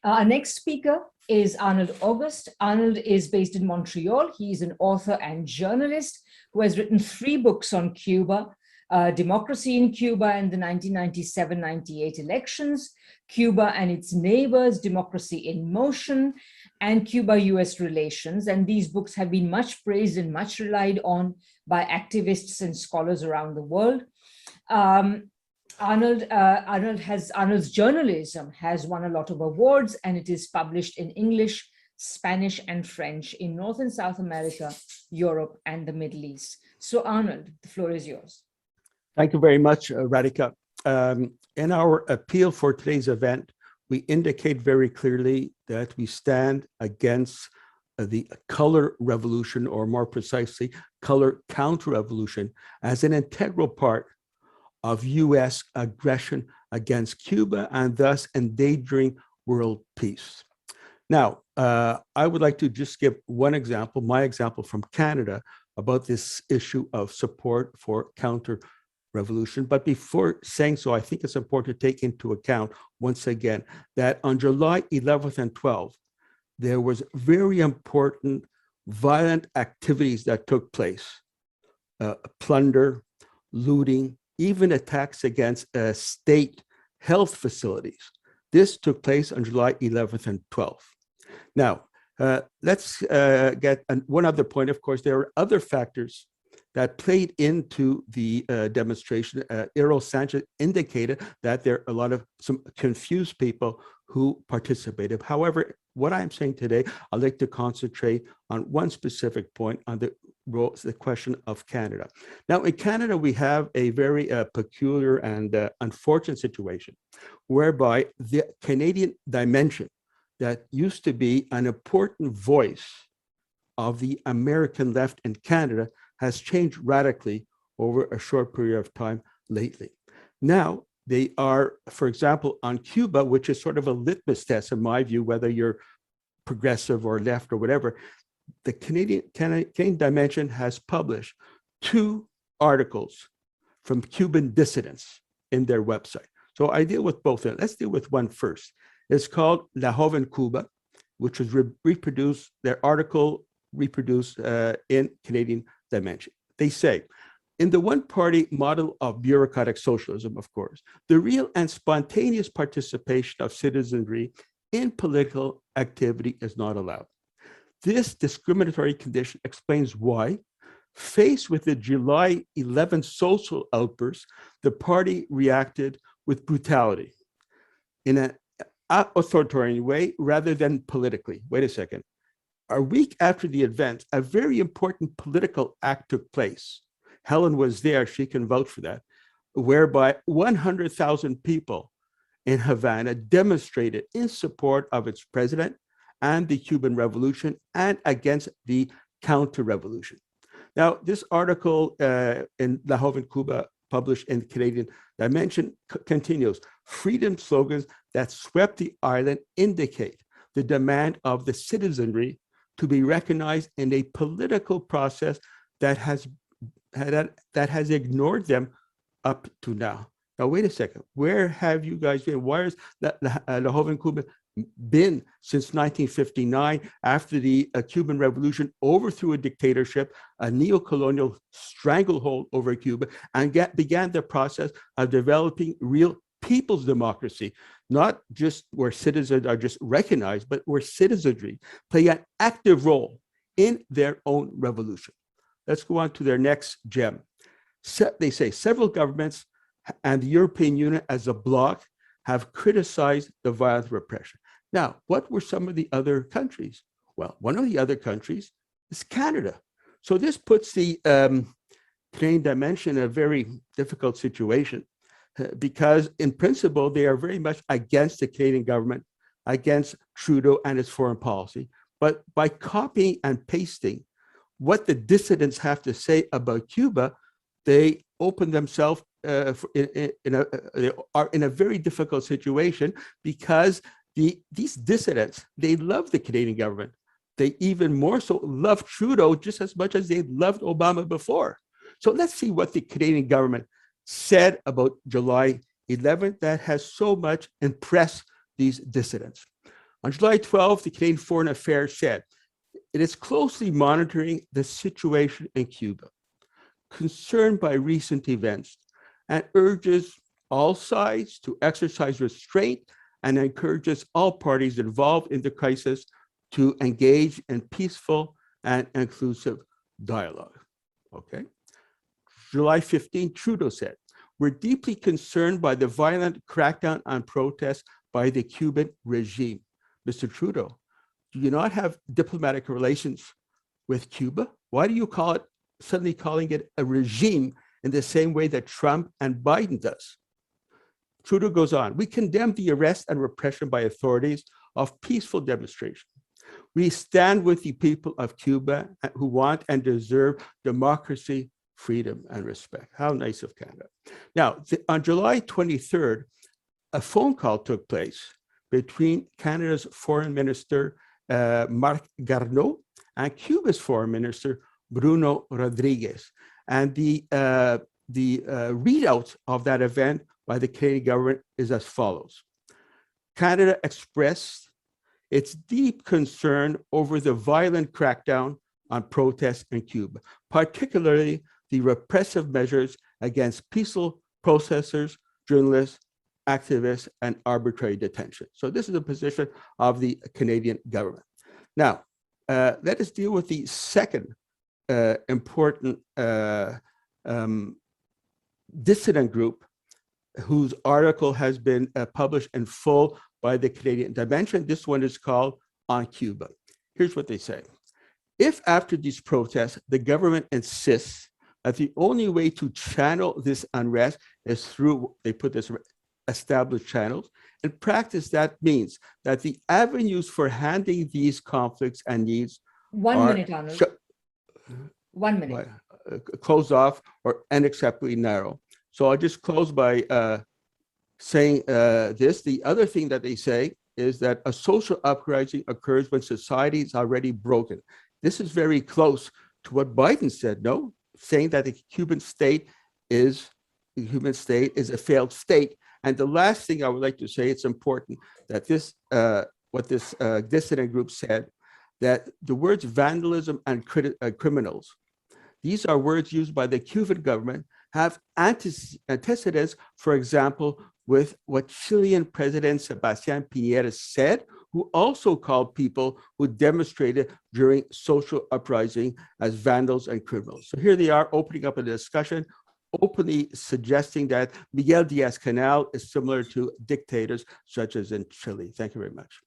Our next speaker is Arnold August. Arnold is based in Montreal. He's an author and journalist who has written 3 books on Cuba: Democracy in Cuba and the 1997-98 elections, Cuba and its neighbors, Democracy in Motion, and Cuba-US relations. And these books have been much praised and much relied on by activists and scholars around the world. Arnold's journalism has won a lot of awards, and it is published in English, Spanish, and French in North and South America, Europe, and the Middle East. So Arnold, the floor is yours. Thank you very much, Radhika. In our appeal for today's event, we indicate very clearly that we stand against the color revolution, or more precisely, color counter-revolution, as an integral part of US aggression against Cuba and thus endangering world peace. Now, I would like to just give one example, my example from Canada, about this issue of support for counter-revolution. But before saying so, I think it's important to take into account, once again, that on July 11th and 12th, there was very important violent activities that took place: plunder, looting, even attacks against state health facilities. This took place on July 11th and 12th. Now, let's get one other point. Of course, there are other factors that played into the demonstration. Errol Sanchez indicated that there are some confused people who participated. However, what I'm saying today, I'd like to concentrate on one specific point, on the question of Canada. Now, in Canada, we have a very peculiar and unfortunate situation whereby the Canadian dimension that used to be an important voice of the American left in Canada has changed radically over a short period of time lately. Now, they are, for example, on Cuba, which is sort of a litmus test, in my view, whether you're progressive or left or whatever. The Canadian Dimension has published 2 articles from Cuban dissidents in their website. So I deal with both of them. Let's deal with one first. It's called La Joven Cuba, which was reproduced, their article reproduced in Canadian Dimension. They say, in the one-party model of bureaucratic socialism, of course, the real and spontaneous participation of citizenry in political activity is not allowed. This discriminatory condition explains why, faced with the July 11th social outburst, the party reacted with brutality in an authoritarian way rather than politically. Wait a second. A week after the event, a very important political act took place. Helen was there, she can vouch for that, whereby 100,000 people in Havana demonstrated in support of its president and the Cuban Revolution and against the counter-revolution. Now, this article in La Joven Cuba, published in Canadian Dimension, continues. Freedom slogans that swept the island indicate the demand of the citizenry to be recognized in a political process that has ignored them up to now. Now, wait a second. Where have you guys been? Where has La Joven Cuba been since 1959, after the Cuban Revolution overthrew a dictatorship, a neo-colonial stranglehold over Cuba, and began the process of developing real people's democracy, not just where citizens are just recognized, but where citizenry play an active role in their own revolution. Let's go on to their next gem. They say several governments and the European Union as a bloc have criticized the violent repression. Now, what were some of the other countries? Well, one of the other countries is Canada. So this puts the Canadian Dimension in a very difficult situation, because in principle, they are very much against the Canadian government, against Trudeau and his foreign policy. But by copying and pasting what the dissidents have to say about Cuba, they open themselves they are in a very difficult situation, because these dissidents, they love the Canadian government. They even more so love Trudeau just as much as they loved Obama before. So let's see what the Canadian government said about July 11th that has so much impressed these dissidents. On July 12th, the Canadian Foreign Affairs said, it is closely monitoring the situation in Cuba, concerned by recent events, and urges all sides to exercise restraint and encourages all parties involved in the crisis to engage in peaceful and inclusive dialogue. Okay. July 15, Trudeau said, we're deeply concerned by the violent crackdown on protests by the Cuban regime. Mr. Trudeau, do you not have diplomatic relations with Cuba? Why do you suddenly calling it a regime in the same way that Trump and Biden does? Trudeau goes on, we condemn the arrest and repression by authorities of peaceful demonstration. We stand with the people of Cuba who want and deserve democracy, freedom, and respect. How nice of Canada. Now, on July 23rd, a phone call took place between Canada's Foreign Minister, Marc Garneau, and Cuba's Foreign Minister, Bruno Rodriguez. And the readout of that event by the Canadian government is as follows. Canada expressed its deep concern over the violent crackdown on protests in Cuba, particularly the repressive measures against peaceful protesters, journalists, activists, and arbitrary detention. So this is the position of the Canadian government. Now, let us deal with the second important dissident group whose article has been published in full by the Canadian Dimension. This one is called On Cuba. Here's what they say. If after these protests, the government insists that the only way to channel this unrest is through, they put this, established channels, in practice, that means that the avenues for handling these conflicts and needs 1 minute, Arnold. 1 minute. Closed off or unacceptably narrow. So I'll just close by saying this. The other thing that they say is that a social uprising occurs when society is already broken. This is very close to what Biden said, no? Saying that the Cuban state is a failed state. And the last thing I would like to say, it's important that this, what this dissident group said, that the words vandalism and criminals, these are words used by the Cuban government, have antecedents, for example, with what Chilean President Sebastián Piñera said, who also called people who demonstrated during social uprising as vandals and criminals. So here they are opening up a discussion, openly suggesting that Miguel Díaz-Canel is similar to dictators such as in Chile. Thank you very much.